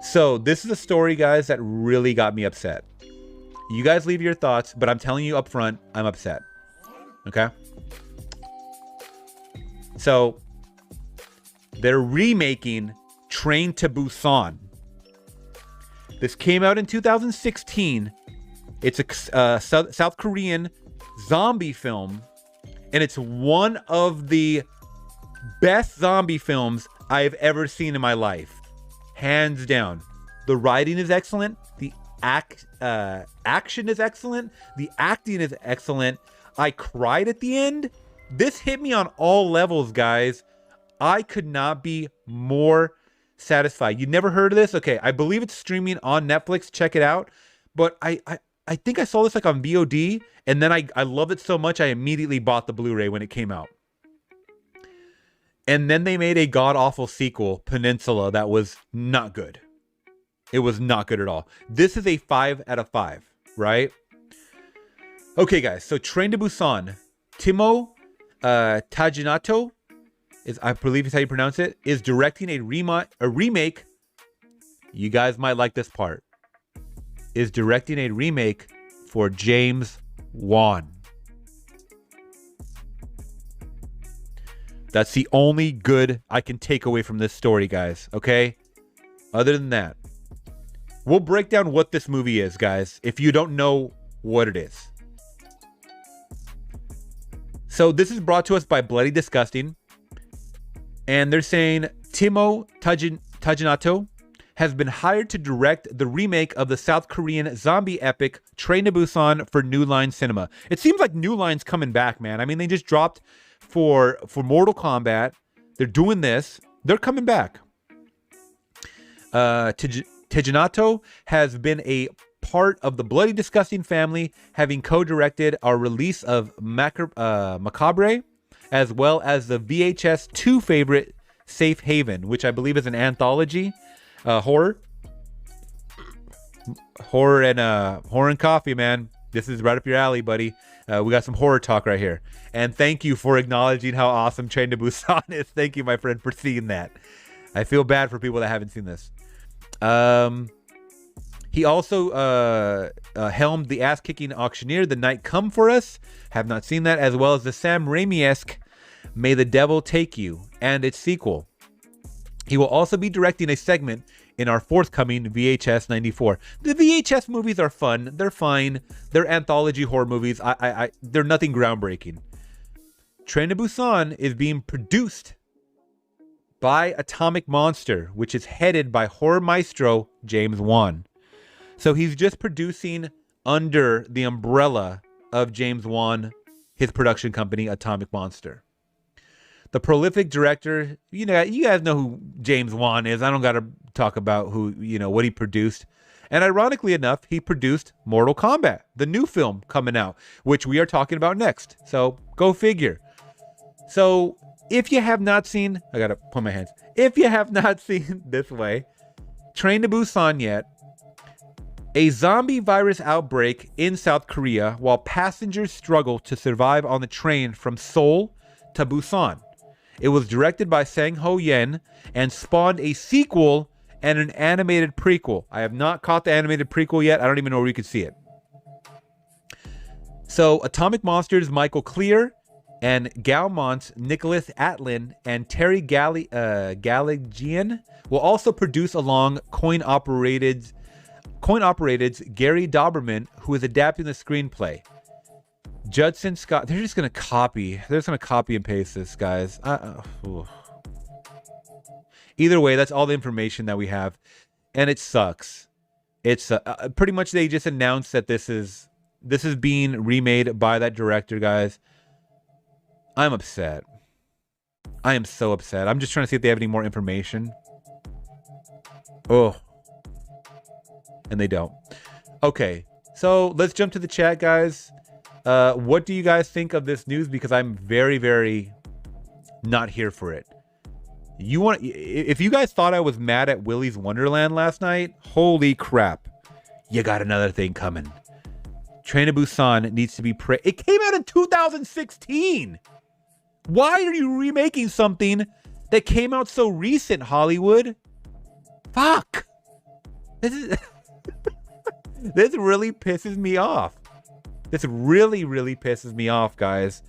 So this is a story, guys, that really got me upset. You guys leave your thoughts, but I'm telling you up front, I'm upset. Okay? So they're remaking Train to Busan. This came out in 2016. It's a South Korean zombie film, and it's one of the best zombie films I've ever seen in my life. Hands down. The writing is excellent. The action is excellent. The acting is excellent. I cried at the end. This hit me on all levels, guys. I could not be more satisfied. You never heard of this? Okay, I believe it's streaming on Netflix. Check it out. But I think I saw this like on VOD, and then I love it so much I immediately bought the Blu-ray when it came out. And then they made a god-awful sequel, Peninsula, that was not good. It was not good at all. This is a 5 out of 5, right? Okay, guys, so Train to Busan. Timo Tajinato, I believe is how you pronounce it, is directing a remake. You guys might like this part. Is directing a remake for James Wan. That's the only good I can take away from this story, guys. Okay? Other than that, we'll break down what this movie is, guys, if you don't know what it is. So this is brought to us by Bloody Disgusting. And they're saying Timo Tajinato has been hired to direct the remake of the South Korean zombie epic Train to Busan for New Line Cinema. It seems like New Line's coming back, man. I mean, they just dropped for Mortal Kombat. They're doing this. They're coming back. Tajinato has been a part of the Bloody Disgusting family, having co-directed our release of Macabre, as well as the VHS 2 favorite Safe Haven, which I believe is an anthology horror and coffee, man. This is right up your alley, buddy. We got some horror talk right here. And thank you for acknowledging how awesome Train to Busan is. Thank you, my friend, for seeing that. I feel bad for people that haven't seen this. He also helmed the ass-kicking Auctioneer, The Night Come For Us. Have not seen that. As well as the Sam Raimi-esque May the Devil Take You and its sequel. He will also be directing a segment in our forthcoming VHS 94. The VHS movies are fun. They're fine. They're anthology horror movies. They're nothing groundbreaking. Train to Busan is being produced by Atomic Monster, which is headed by horror maestro James Wan. So he's just producing under the umbrella of James Wan, his production company, Atomic Monster. The prolific director, you guys know who James Wan is. I don't got to talk about what he produced. And ironically enough, he produced Mortal Kombat, the new film coming out, which we are talking about next. So go figure. So if you have not seen, I got to put my hands. If you have not seen this way, Train to Busan yet, a zombie virus outbreak in South Korea while passengers struggle to survive on the train from Seoul to Busan. It was directed by Sang Ho Yen and spawned a sequel and an animated prequel. I have not caught the animated prequel yet. I don't even know where you can see it. So Atomic Monsters' Michael Clear and Galmont's Nicholas Atlin and Terry Galligian will also produce along Coin Operated's Gary Doberman, who is adapting the screenplay. Judson Scott, they're just going to copy and paste this, guys. Either way, that's all the information that we have. And it sucks. It's pretty much they just announced that this is being remade by that director, guys. I'm upset. I am so upset. I'm just trying to see if they have any more information. Oh. And they don't. Okay. So let's jump to the chat, guys. What do you guys think of this news? Because I'm very, very not here for it. If you guys thought I was mad at Willy's Wonderland last night, holy crap. You got another thing coming. Train to Busan needs to be It came out in 2016. Why are you remaking something that came out so recent, Hollywood? Fuck. This is this really pisses me off. This really, really pisses me off, guys.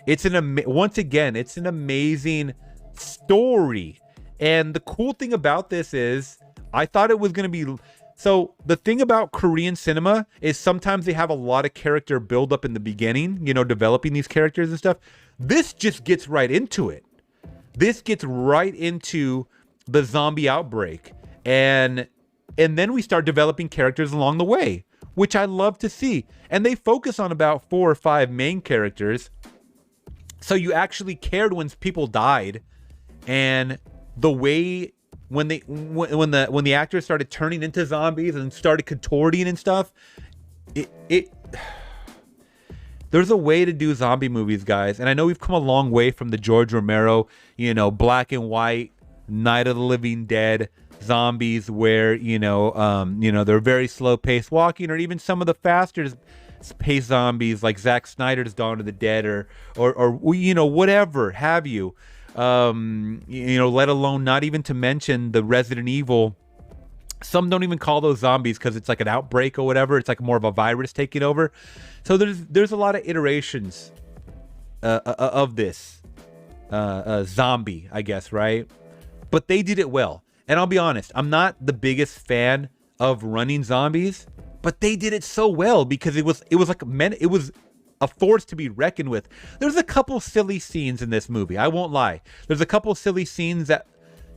It's once again, it's an amazing story. And the cool thing about this is I thought it was going to be... So the thing about Korean cinema is sometimes they have a lot of character build up in the beginning, you know, developing these characters and stuff. This just gets right into it. This gets right into the zombie outbreak. And then we start developing characters along the way, which I love to see. And they focus on about 4 or 5 main characters. So you actually cared when people died, and the way when the actors started turning into zombies and started contorting and stuff, there's a way to do zombie movies, guys. And I know we've come a long way from the George Romero, you know, black and white, Night of the Living Dead zombies, where they're very slow paced walking, or even some of the faster paced zombies like Zack Snyder's Dawn of the Dead, or whatever have you. Let alone, not even to mention the Resident Evil. Some don't even call those zombies because it's like an outbreak or whatever. It's like more of a virus taking over. So there's a lot of iterations of this zombie, I guess, right? But they did it well. And I'll be honest, I'm not the biggest fan of running zombies, but they did it so well because it was a force to be reckoned with. There's a couple silly scenes in this movie. I won't lie. There's a couple silly scenes that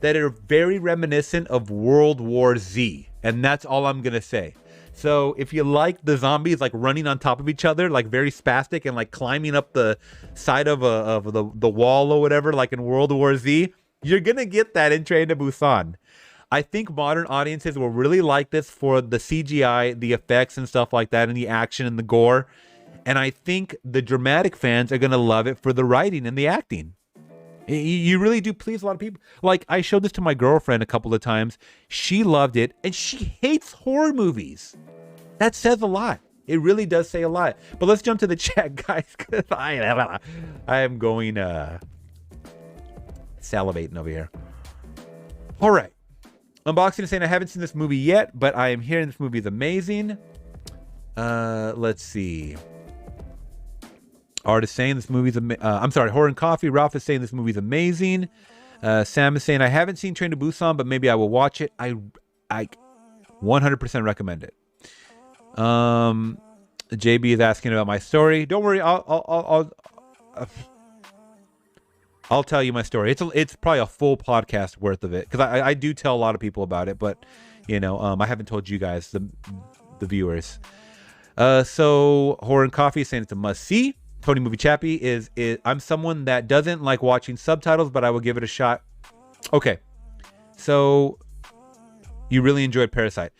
are very reminiscent of World War Z. And that's all I'm going to say. So if you like the zombies like running on top of each other, like very spastic and like climbing up the side of the wall or whatever, like in World War Z, you're going to get that in Train to Busan. I think modern audiences will really like this for the CGI, the effects and stuff like that, and the action and the gore. And I think the dramatic fans are going to love it for the writing and the acting. You really do please a lot of people. Like, I showed this to my girlfriend a couple of times. She loved it, and she hates horror movies. That says a lot. It really does say a lot. But let's jump to the chat, guys, because I am going salivating over here. All right. Unboxing is saying, I haven't seen this movie yet, but I am hearing this movie is amazing. Let's see. Art is saying this movie's Horror and Coffee. Ralph is saying this movie's amazing. Sam is saying, I haven't seen Train to Busan, but maybe I will watch it. I 100% recommend it. JB is asking about my story. Don't worry, I'll tell you my story. It's probably a full podcast worth of it, because I do tell a lot of people about it, but I haven't told you guys, the viewers. So Horror and Coffee is saying it's a must see. Tony Movie Chappie is I'm someone that doesn't like watching subtitles, but I will give it a shot. Okay, so you really enjoyed Parasite.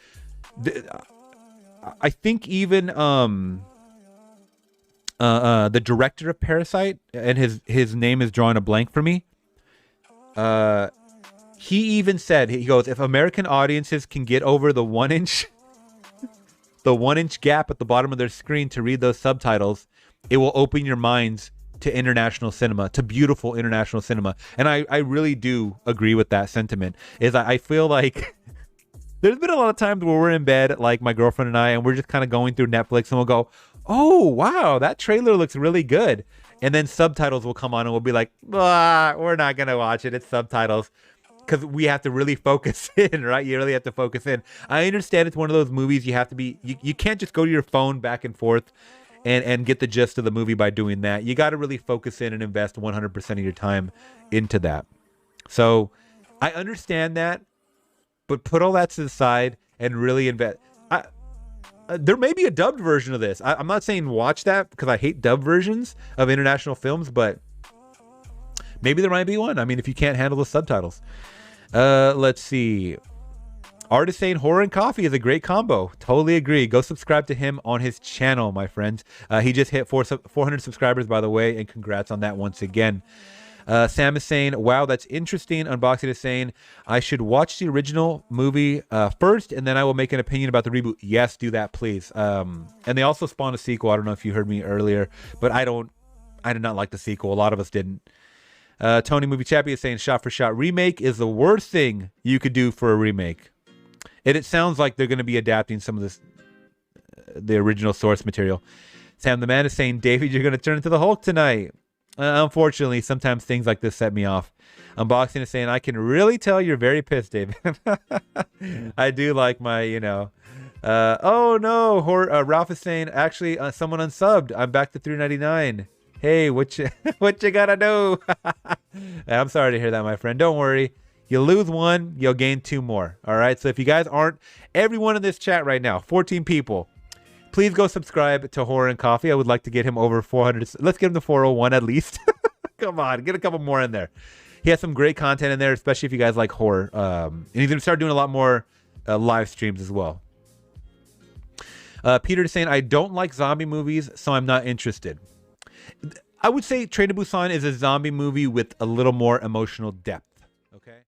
I think even the director of Parasite, and his name is drawing a blank for me. He even said, he goes, if American audiences can get over the 1-inch gap at the bottom of their screen to read those subtitles, it will open your minds to international cinema, to beautiful international cinema. And I really do agree with that sentiment. I feel like there's been a lot of times where we're in bed, like my girlfriend and I, and we're just kind of going through Netflix, and we'll go, oh, wow, that trailer looks really good. And then subtitles will come on and we'll be like, we're not going to watch it. It's subtitles. Because we have to really focus in, right? You really have to focus in. I understand it's one of those movies you have to be, you can't just go to your phone back and forth and get the gist of the movie by doing that. You got to really focus in and invest 100% of your time into that. So I understand that, but put all that to the side and really invest. There may be a dubbed version of this. I'm not saying watch that, because I hate dubbed versions of international films, but maybe there might be one. I mean, if you can't handle the subtitles. Let's see. Art is saying Horror and Coffee is a great combo. Totally agree. Go subscribe to him on his channel, my friends. He just hit 400 subscribers, by the way, and congrats on that once again. Sam is saying, wow, that's interesting. Unboxing is saying, I should watch the original movie first, and then I will make an opinion about the reboot. Yes, do that, please. And they also spawned a sequel. I don't know if you heard me earlier, but I did not like the sequel. A lot of us didn't. Tony Movie Chappie is saying, shot for shot remake is the worst thing you could do for a remake. It sounds like they're going to be adapting some of this, the original source material. Sam the Man is saying, David, you're going to turn into the Hulk tonight. Unfortunately, sometimes things like this set me off. Unboxing is saying, I can really tell you're very pissed, David. I do like my, oh no, Ralph is saying, actually, someone unsubbed. I'm back to $3.99. Hey, what you gotta do? I'm sorry to hear that, my friend. Don't worry. You lose one, you'll gain 2 more. All right. So if you guys aren't, everyone in this chat right now, 14 people, please go subscribe to Horror and Coffee. I would like to get him over 400. Let's get him to 401 at least. Come on, get a couple more in there. He has some great content in there, especially if you guys like horror. And he's going to start doing a lot more live streams as well. Peter is saying, I don't like zombie movies, so I'm not interested. I would say Train to Busan is a zombie movie with a little more emotional depth. Okay.